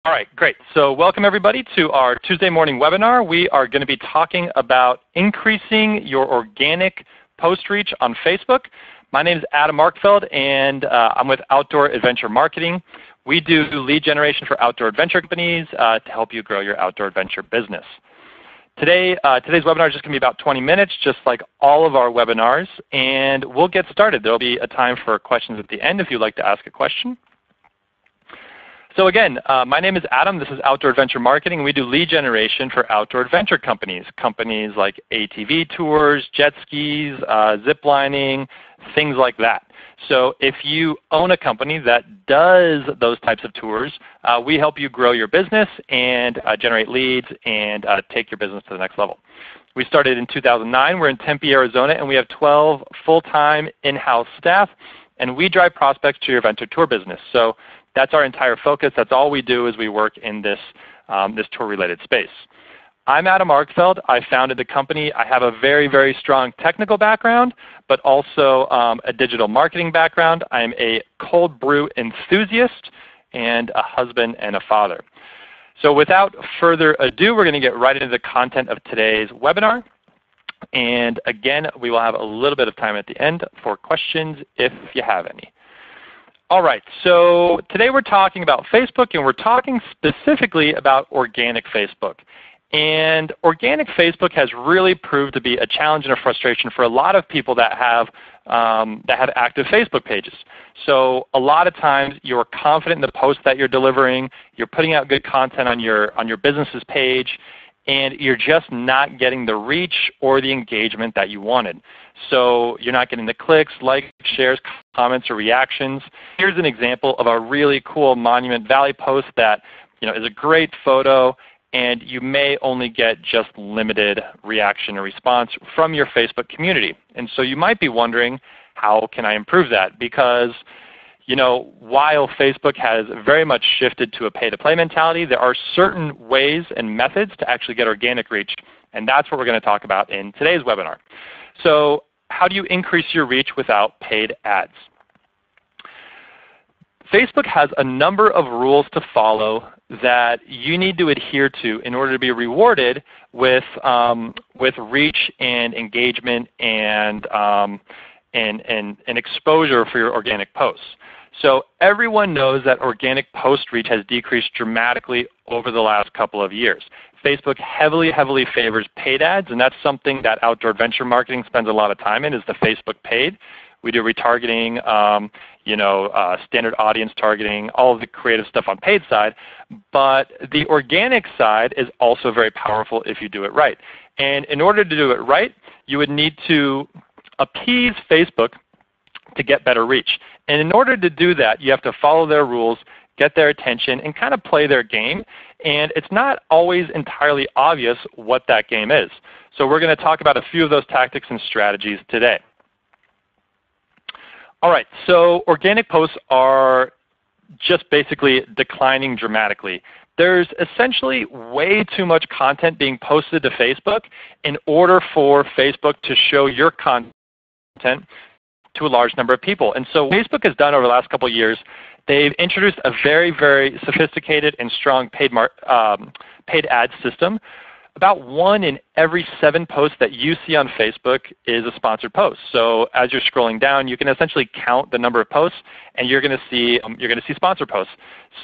All right, great. So welcome everybody to our Tuesday morning webinar. We are going to be talking about increasing your organic post reach on Facebook. My name is Adam Markfeld, and I'm with Outdoor Adventure Marketing. We do lead generation for outdoor adventure companies to help you grow your outdoor adventure business. Today's webinar is just going to be about 20 minutes, just like all of our webinars, and we'll get started. There will be a time for questions at the end if you'd like to ask a question. So again, my name is Adam. This is Outdoor Adventure Marketing. We do lead generation for outdoor adventure companies, companies like ATV tours, jet skis, zip lining, things like that. So if you own a company that does those types of tours, we help you grow your business and generate leads and take your business to the next level. We started in 2009. We're in Tempe, Arizona, and we have 12 full-time in-house staff, and we drive prospects to your adventure tour business. So that's our entire focus. That's all we do is we work in this, this tour-related space. I'm Adam Markfeld. I founded the company. I have a very, very strong technical background, but also a digital marketing background. I'm a cold brew enthusiast and a husband and a father. So without further ado, we're going to get right into the content of today's webinar. And again, we will have a little bit of time at the end for questions if you have any. All right, so today we're talking about Facebook, and we're talking specifically about organic Facebook. And organic Facebook has really proved to be a challenge and a frustration for a lot of people that have active Facebook pages. So a lot of times you're confident in the posts that you're delivering, you're putting out good content on your business's page, and you're just not getting the reach or the engagement that you wanted. So you're not getting the clicks, likes, shares, comments, or reactions. Here's an example of a really cool Monument Valley post that is a great photo, and you may only get just limited reaction or response from your Facebook community. And so you might be wondering, how can I improve that? Because while Facebook has very much shifted to a pay-to-play mentality, there are certain ways and methods to actually get organic reach, and that's what we're going to talk about in today's webinar. So how do you increase your reach without paid ads? Facebook has a number of rules to follow that you need to adhere to in order to be rewarded with reach and engagement and exposure for your organic posts. So everyone knows that organic post reach has decreased dramatically over the last couple of years. Facebook heavily, heavily favors paid ads, and that's something that Outdoor Adventure Marketing spends a lot of time in, is the Facebook paid. We do retargeting, standard audience targeting, all of the creative stuff on paid side. But the organic side is also very powerful if you do it right. And in order to do it right, you would need to appease Facebook to get better reach. And in order to do that, you have to follow their rules, get their attention, and kind of play their game. And it's not always entirely obvious what that game is. So we're going to talk about a few of those tactics and strategies today. All right, so organic posts are just basically declining dramatically. There's essentially way too much content being posted to Facebook in order for Facebook to show your content to a large number of people. And so what Facebook has done over the last couple of years, they've introduced a very, very sophisticated and strong paid ad system. About 1 in every 7 posts that you see on Facebook is a sponsored post. So as you're scrolling down, you can essentially count the number of posts, and you're going to see sponsored posts.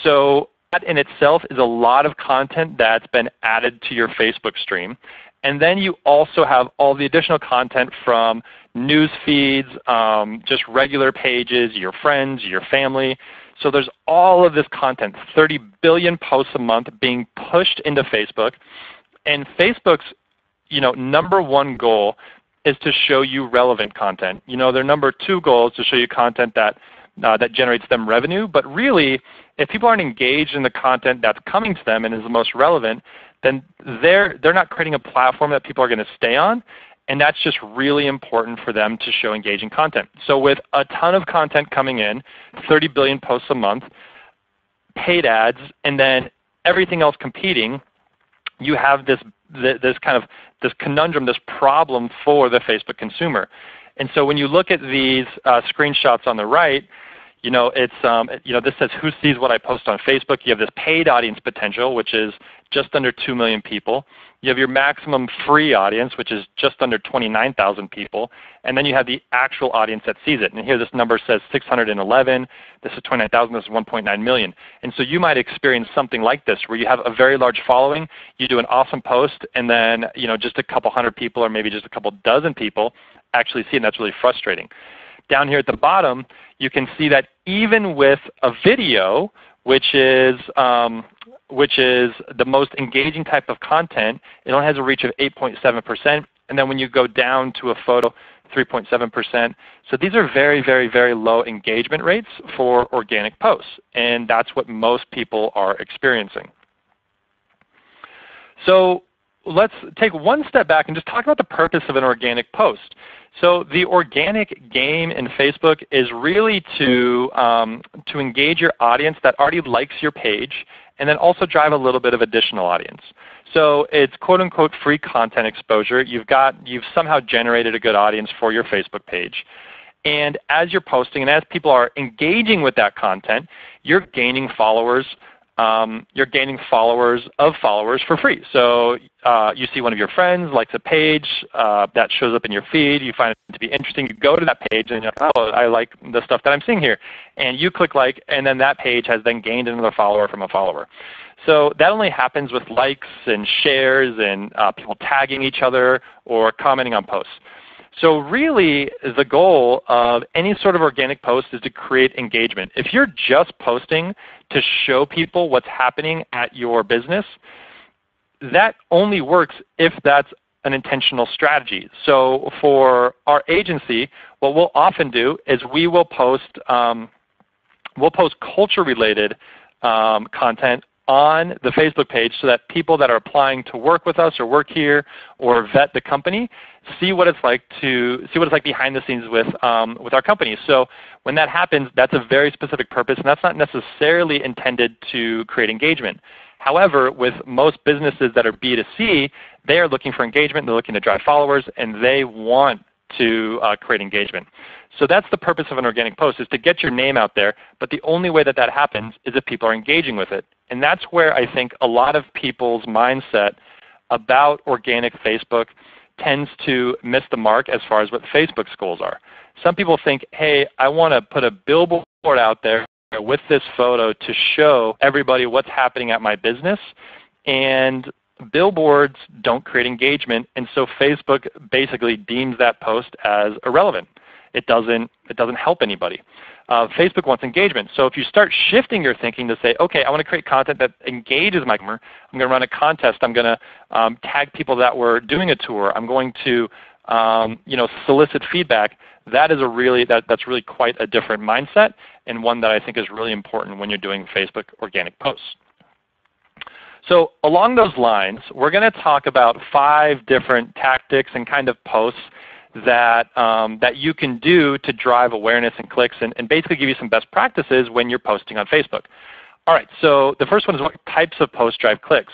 So that in itself is a lot of content that's been added to your Facebook stream. And then you also have all the additional content from news feeds, just regular pages, your friends, your family. So there's all of this content, 30 billion posts a month being pushed into Facebook. And Facebook's number 1 goal is to show you relevant content. Their number 2 goal is to show you content that generates them revenue. But really, if people aren't engaged in the content that's coming to them and is the most relevant, then they're not creating a platform that people are going to stay on. And that's just really important for them to show engaging content. So with a ton of content coming in, 30 billion posts a month, paid ads, and then everything else competing, you have this conundrum, this problem for the Facebook consumer. And so when you look at these screenshots on the right, This says who sees what I post on Facebook. You have this paid audience potential, which is just under 2 million people. You have your maximum free audience, which is just under 29,000 people. And then you have the actual audience that sees it. And here this number says 611. This is 29,000. This is 1.9 million. And so you might experience something like this where you have a very large following. You do an awesome post, and then just a couple hundred people or maybe just a couple dozen people actually see it, and that's really frustrating. Down here at the bottom, you can see that even with a video, which is the most engaging type of content, it only has a reach of 8.7%. And then when you go down to a photo, 3.7%. So these are very, very, very low engagement rates for organic posts. And that's what most people are experiencing. So let's take one step back and just talk about the purpose of an organic post. So the organic game in Facebook is really to engage your audience that already likes your page, and then also drive a little bit of additional audience. So it's quote-unquote free content exposure. You've somehow generated a good audience for your Facebook page. And as you're posting and as people are engaging with that content, you're gaining followers. You're gaining followers of followers for free. So you see one of your friends likes a page that shows up in your feed. You find it to be interesting. You go to that page and you're like, oh, I like the stuff that I'm seeing here. And you click like, and then that page has then gained another follower from a follower. So that only happens with likes and shares and people tagging each other or commenting on posts. So really the goal of any sort of organic post is to create engagement. If you're just posting to show people what's happening at your business, that only works if that's an intentional strategy. So for our agency, what we'll often do is we'll post culture-related content on the Facebook page so that people that are applying to work with us or work here or vet the company see what it's like behind the scenes with our company. So when that happens, that's a very specific purpose, and that's not necessarily intended to create engagement. However, with most businesses that are B2C, they are looking for engagement, they're looking to drive followers, and they want to create engagement. So that's the purpose of an organic post, is to get your name out there, but the only way that that happens is if people are engaging with it. And that's where I think a lot of people's mindset about organic Facebook tends to miss the mark as far as what Facebook's goals are. Some people think, hey, I want to put a billboard out there with this photo to show everybody what's happening at my business, and billboards don't create engagement, and so Facebook basically deems that post as irrelevant. It doesn't help anybody. Facebook wants engagement. So if you start shifting your thinking to say, okay, I want to create content that engages my customer. I'm going to run a contest. I'm going to tag people that were doing a tour. I'm going to solicit feedback. That's really quite a different mindset, and one that I think is really important when you're doing Facebook organic posts. So along those lines, we're going to talk about 5 different tactics and kind of posts that you can do to drive awareness and clicks, and basically give you some best practices when you're posting on Facebook. All right, so the first one is what types of posts drive clicks.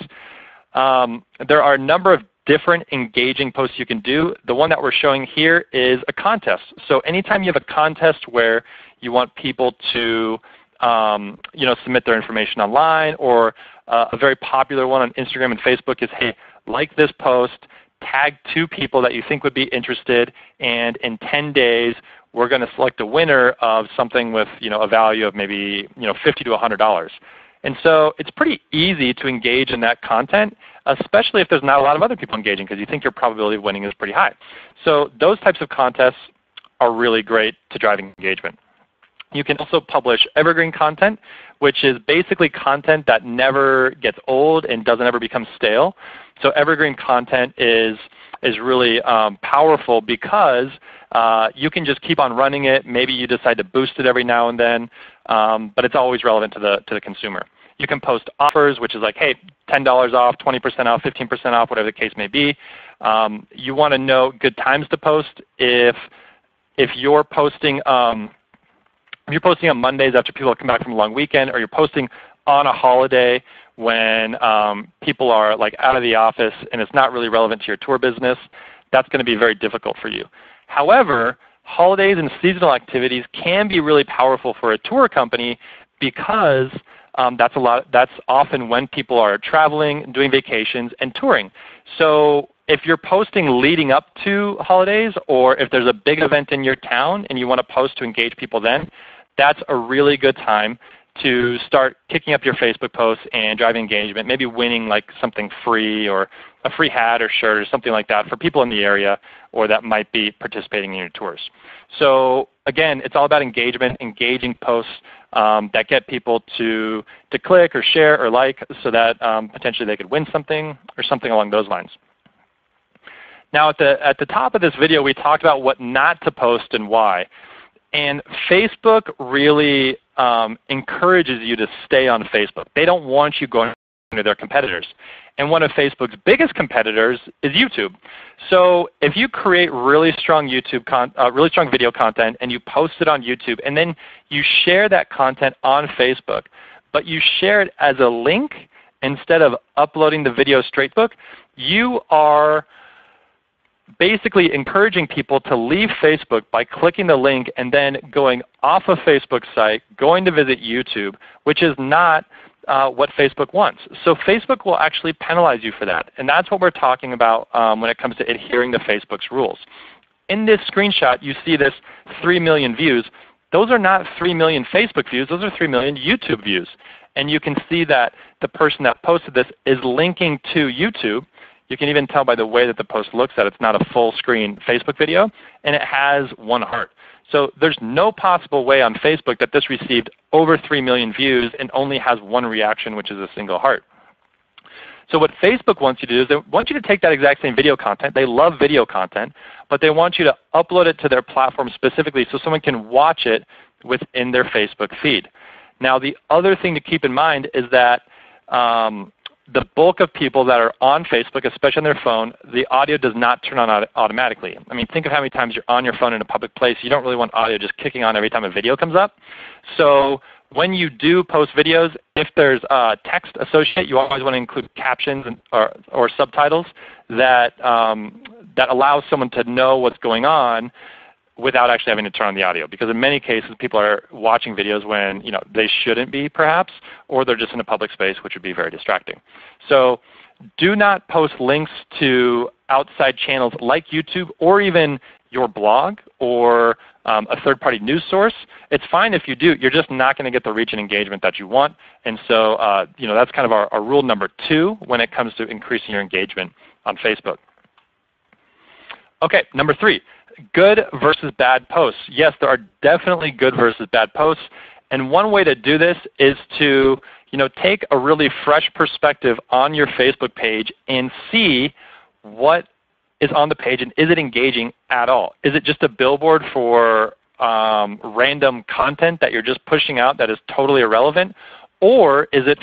There are a number of different engaging posts you can do. The one that we're showing here is a contest. So anytime you have a contest where you want people to submit their information online, or a very popular one on Instagram and Facebook is, hey, like this post, tag 2 people that you think would be interested, and in 10 days we're going to select a winner of something with a value of maybe $50 to $100. And so it's pretty easy to engage in that content, especially if there's not a lot of other people engaging, because you think your probability of winning is pretty high. So those types of contests are really great to drive engagement. You can also publish evergreen content, which is basically content that never gets old and doesn't ever become stale. So evergreen content is really powerful because you can just keep on running it. Maybe you decide to boost it every now and then, but it's always relevant to the consumer. You can post offers, which is like, hey, $10 off, 20% off, 15% off, whatever the case may be. You want to know good times to post. If you're posting on Mondays after people have come back from a long weekend, or you're posting on a holiday when people are like out of the office and it's not really relevant to your tour business, that's going to be very difficult for you. However, holidays and seasonal activities can be really powerful for a tour company because that's often when people are traveling, doing vacations, and touring. So if you're posting leading up to holidays, or if there's a big event in your town and you want to post to engage people then, that's a really good time to start kicking up your Facebook posts and driving engagement, maybe winning like something free or a free hat or shirt or something like that for people in the area or that might be participating in your tours. So again, it's all about engagement, engaging posts that get people to click or share or like so that potentially they could win something or something along those lines. Now at the top of this video, we talked about what not to post and why. And Facebook really encourages you to stay on Facebook. They don't want you going to their competitors. And one of Facebook's biggest competitors is YouTube. So if you create really strong video content and you post it on YouTube and then you share that content on Facebook, but you share it as a link instead of uploading the video straight to Facebook, you are basically encouraging people to leave Facebook by clicking the link and then going off of Facebook's site, going to visit YouTube, which is not what Facebook wants. So Facebook will actually penalize you for that. And that's what we're talking about when it comes to adhering to Facebook's rules. In this screenshot, you see this 3 million views. Those are not 3 million Facebook views. Those are 3 million YouTube views. And you can see that the person that posted this is linking to YouTube. You can even tell by the way that the post looks that it's not a full screen Facebook video, and it has 1 heart. So there's no possible way on Facebook that this received over 3 million views and only has 1 reaction, which is a single heart. So what Facebook wants you to do is they want you to take that exact same video content. They love video content, but they want you to upload it to their platform specifically so someone can watch it within their Facebook feed. Now the other thing to keep in mind is that the bulk of people that are on Facebook, especially on their phone, the audio does not turn on automatically. I mean, think of how many times you're on your phone in a public place. You don't really want audio just kicking on every time a video comes up. So when you do post videos, if there's text associated, you always want to include captions or subtitles that allows someone to know what's going on without actually having to turn on the audio. Because in many cases, people are watching videos when they shouldn't be, perhaps, or they're just in a public space, which would be very distracting. So do not post links to outside channels like YouTube or even your blog or a third-party news source. It's fine if you do. You're just not going to get the reach and engagement that you want. And so that's kind of our rule number 2 when it comes to increasing your engagement on Facebook. Okay, number 3. Good versus bad posts. Yes, there are definitely good versus bad posts. And one way to do this is to take a really fresh perspective on your Facebook page and see what is on the page and is it engaging at all? Is it just a billboard for random content that you're just pushing out that is totally irrelevant? Or is it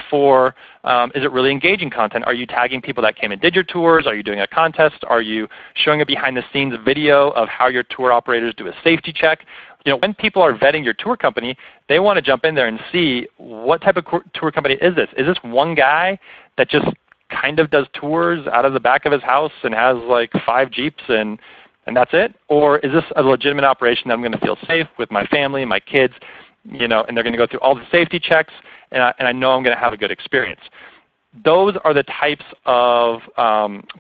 really engaging content? Are you tagging people that came and did your tours? Are you doing a contest? Are you showing a behind-the-scenes video of how your tour operators do a safety check? When people are vetting your tour company, they want to jump in there and see what type of tour company is this? Is this one guy that just kind of does tours out of the back of his house and has like 5 Jeeps and that's it? Or is this a legitimate operation that I'm going to feel safe with my family, my kids, and they're going to go through all the safety checks, and I know I'm going to have a good experience. Those are the types of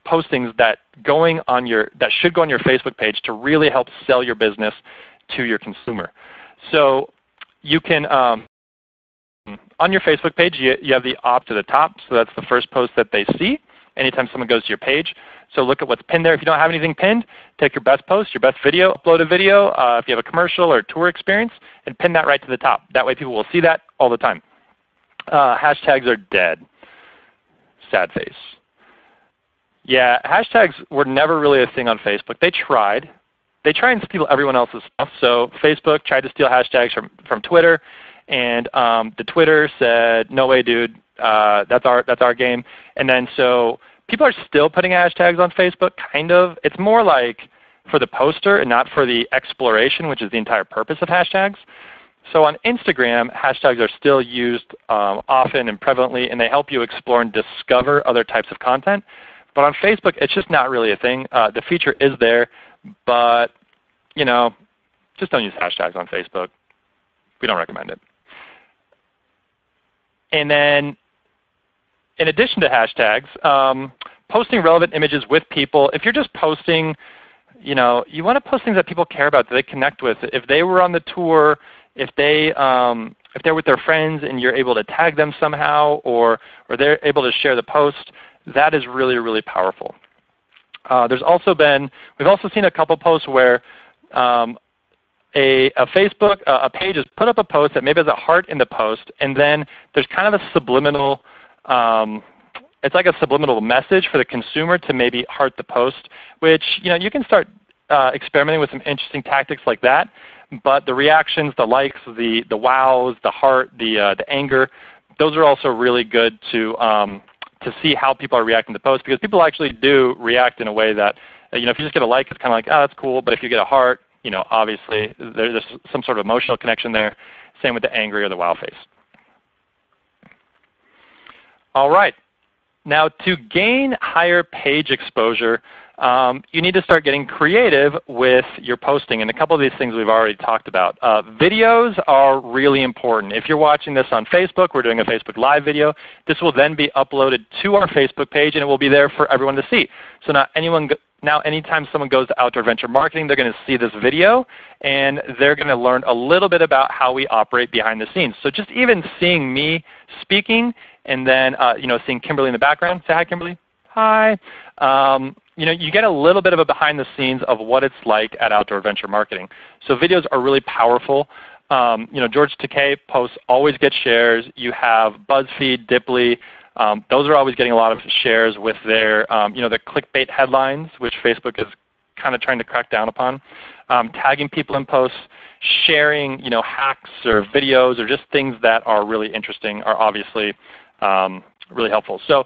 postings that should go on your Facebook page to really help sell your business to your consumer. So you can, on your Facebook page, you have the opt to the top, so that's the first post that they see anytime someone goes to your page. So look at what's pinned there. If you don't have anything pinned, take your best post, your best video, upload a video if you have a commercial or tour experience, and pin that right to the top. That way people will see that all the time. Hashtags are dead. Sad face. Yeah, hashtags were never really a thing on Facebook. They tried. They try and steal everyone else's stuff. So Facebook tried to steal hashtags from Twitter, and the Twitter said, no way, dude, that's our game. And then so people are still putting hashtags on Facebook, kind of. It's more like for the poster and not for the exploration, which is the entire purpose of hashtags. So on Instagram, hashtags are still used often and prevalently, and they help you explore and discover other types of content. But on Facebook, it's just not really a thing. The feature is there, but Just don't use hashtags on Facebook. We don't recommend it. And then in addition to hashtags, posting relevant images with people. If you're just posting, you want to post things that people care about, that they connect with. If they were on the tour, if they're with their friends and you're able to tag them somehow, or they're able to share the post, that is really, really powerful. We've also seen a couple posts where a Facebook page has put up a post that maybe has a heart in the post, and then there's kind of a subliminal, it's like a subliminal message for the consumer to maybe heart the post, which you can start experimenting with some interesting tactics like that. But the reactions, the likes, the wows, the heart, the anger, those are also really good to see how people are reacting to posts, because people actually do react in a way that, if you just get a like, it's kind of like, oh, that's cool. But if you get a heart, obviously there's some sort of emotional connection there. Same with the angry or the wow face. All right. Now, to gain higher page exposure, you need to start getting creative with your posting. And a couple of these things we've already talked about. Videos are really important. If you're watching this on Facebook, we're doing a Facebook Live video. This will then be uploaded to our Facebook page, and it will be there for everyone to see. So now anytime someone goes to Outdoor Adventure Marketing, they're going to see this video, and they're going to learn a little bit about how we operate behind the scenes. So just even seeing me speaking, and then seeing Kimberly in the background. Say hi, Kimberly. Hi. You get a little bit of a behind the scenes of what it's like at Outdoor Adventure Marketing. So videos are really powerful. George Takei posts always get shares. You have BuzzFeed, Dipley. Those are always getting a lot of shares with their their clickbait headlines, which Facebook is kind of trying to crack down upon. Tagging people in posts, sharing hacks or videos or just things that are really interesting are obviously really helpful. So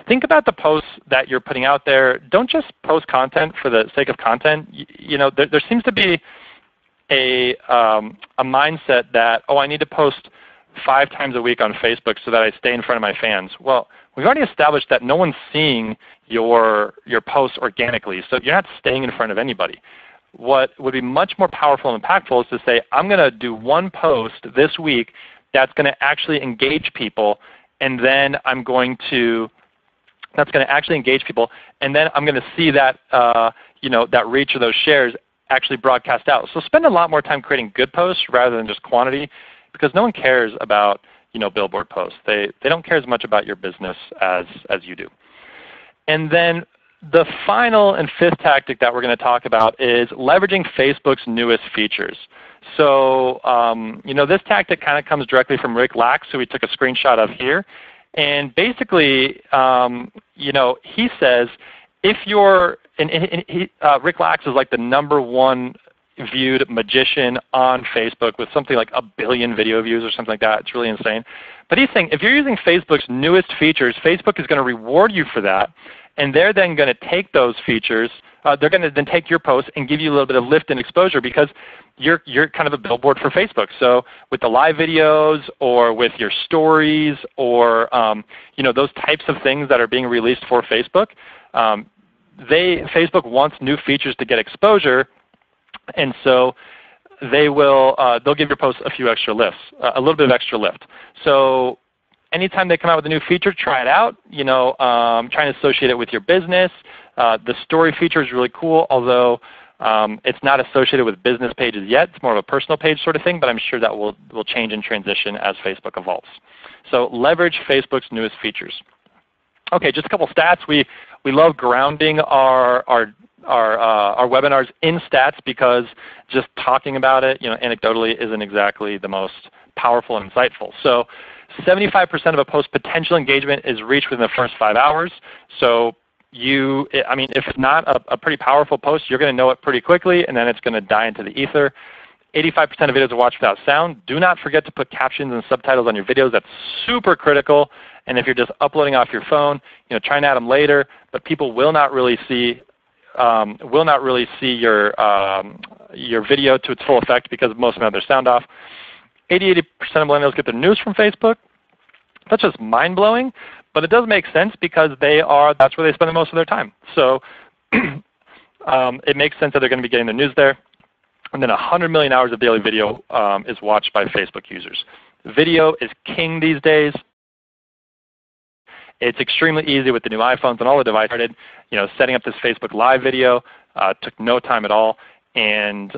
think about the posts that you're putting out there. Don't just post content for the sake of content. There seems to be a mindset that, I need to post 5 times a week on Facebook so that I stay in front of my fans. Well, we've already established that no one's seeing your posts organically, so you're not staying in front of anybody. What would be much more powerful and impactful is to say, I'm going to do one post this week that's going to actually engage people, and then I'm going to see that that reach or those shares actually broadcast out. So spend a lot more time creating good posts rather than just quantity, because no one cares about billboard posts. They don't care as much about your business as you do. And then the final and 5th tactic that we're going to talk about is leveraging Facebook's newest features. So this tactic kind of comes directly from Rick Lax, who we took a screenshot of here. And basically, he says if you're Rick Lax is like the #1 viewed magician on Facebook with something like 1 billion video views or something like that. It's really insane. But he's saying if you're using Facebook's newest features, Facebook is going to reward you for that, and they're then going to take those features. They're going to then take your posts and give you a little bit of lift and exposure, because you're kind of a billboard for Facebook. So with the live videos or with your stories or those types of things that are being released for Facebook, Facebook wants new features to get exposure, and so they'll give your posts a few extra lifts, a little bit of extra lift. So anytime they come out with a new feature, try it out. Try and associate it with your business. The story feature is really cool, although it's not associated with business pages yet. It's more of a personal page sort of thing, but I'm sure that will change and transition as Facebook evolves. So leverage Facebook's newest features. Okay, just a couple stats. We love grounding our webinars in stats, because just talking about it, anecdotally isn't exactly the most powerful and insightful. So 75% of a post's potential engagement is reached within the first 5 hours. So if it's not a pretty powerful post, you're going to know it pretty quickly, and then it's going to die into the ether. 85% of videos are watched without sound. Do not forget to put captions and subtitles on your videos. That's super critical. And if you're just uploading off your phone, try and add them later. But people will not really see your video to its full effect, because most of them have their sound off. 80% of millennials get their news from Facebook. That's just mind-blowing, but it does make sense, because that's where they spend the most of their time. So it makes sense that they're going to be getting their news there. And then 100 million hours of daily video is watched by Facebook users. Video is king these days. It's extremely easy with the new iPhones and all the devices. Setting up this Facebook Live video took no time at all, and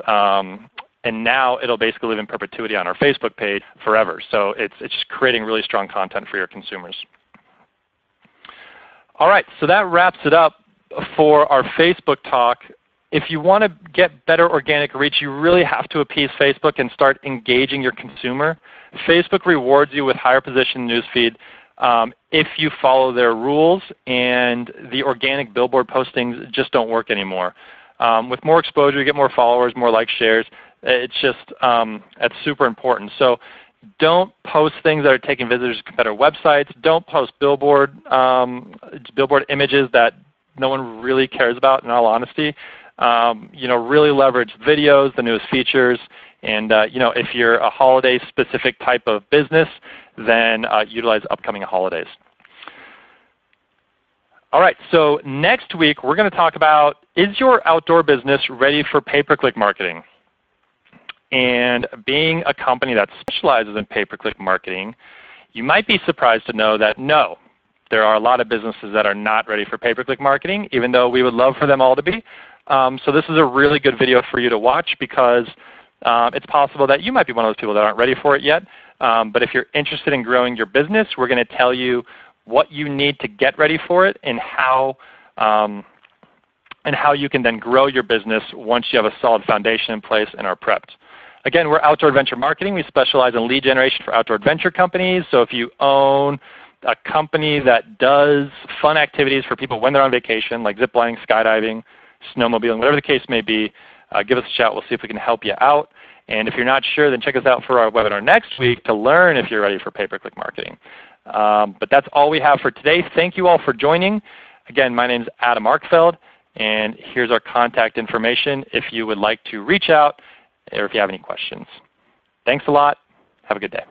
now it'll basically live in perpetuity on our Facebook page forever. So it's just creating really strong content for your consumers. All right, so that wraps it up for our Facebook talk. If you want to get better organic reach, you really have to appease Facebook and start engaging your consumer. Facebook rewards you with higher position newsfeed if you follow their rules, and the organic billboard postings just don't work anymore. With more exposure, you get more followers, more likes, shares. It's just that's super important. So don't post things that are taking visitors to competitor websites. Don't post billboard images that no one really cares about, in all honesty. Really leverage videos, the newest features, and if you're a holiday-specific type of business, then utilize upcoming holidays. All right, so next week we're going to talk about, is your outdoor business ready for pay-per-click marketing? And being a company that specializes in pay-per-click marketing, you might be surprised to know that no, there are a lot of businesses that are not ready for pay-per-click marketing, even though we would love for them all to be. So this is a really good video for you to watch, because it's possible that you might be one of those people that aren't ready for it yet. But if you're interested in growing your business, we're going to tell you what you need to get ready for it, and how you can then grow your business once you have a solid foundation in place and are prepped. Again, we're Outdoor Adventure Marketing. We specialize in lead generation for outdoor adventure companies. So if you own a company that does fun activities for people when they're on vacation, like ziplining, skydiving, snowmobiling, whatever the case may be, give us a shout. We'll see if we can help you out. And if you're not sure, then check us out for our webinar next week to learn if you're ready for pay-per-click marketing. But that's all we have for today. Thank you all for joining. Again, my name is Adam Arkfeld, and here's our contact information if you would like to reach out or if you have any questions. Thanks a lot. Have a good day.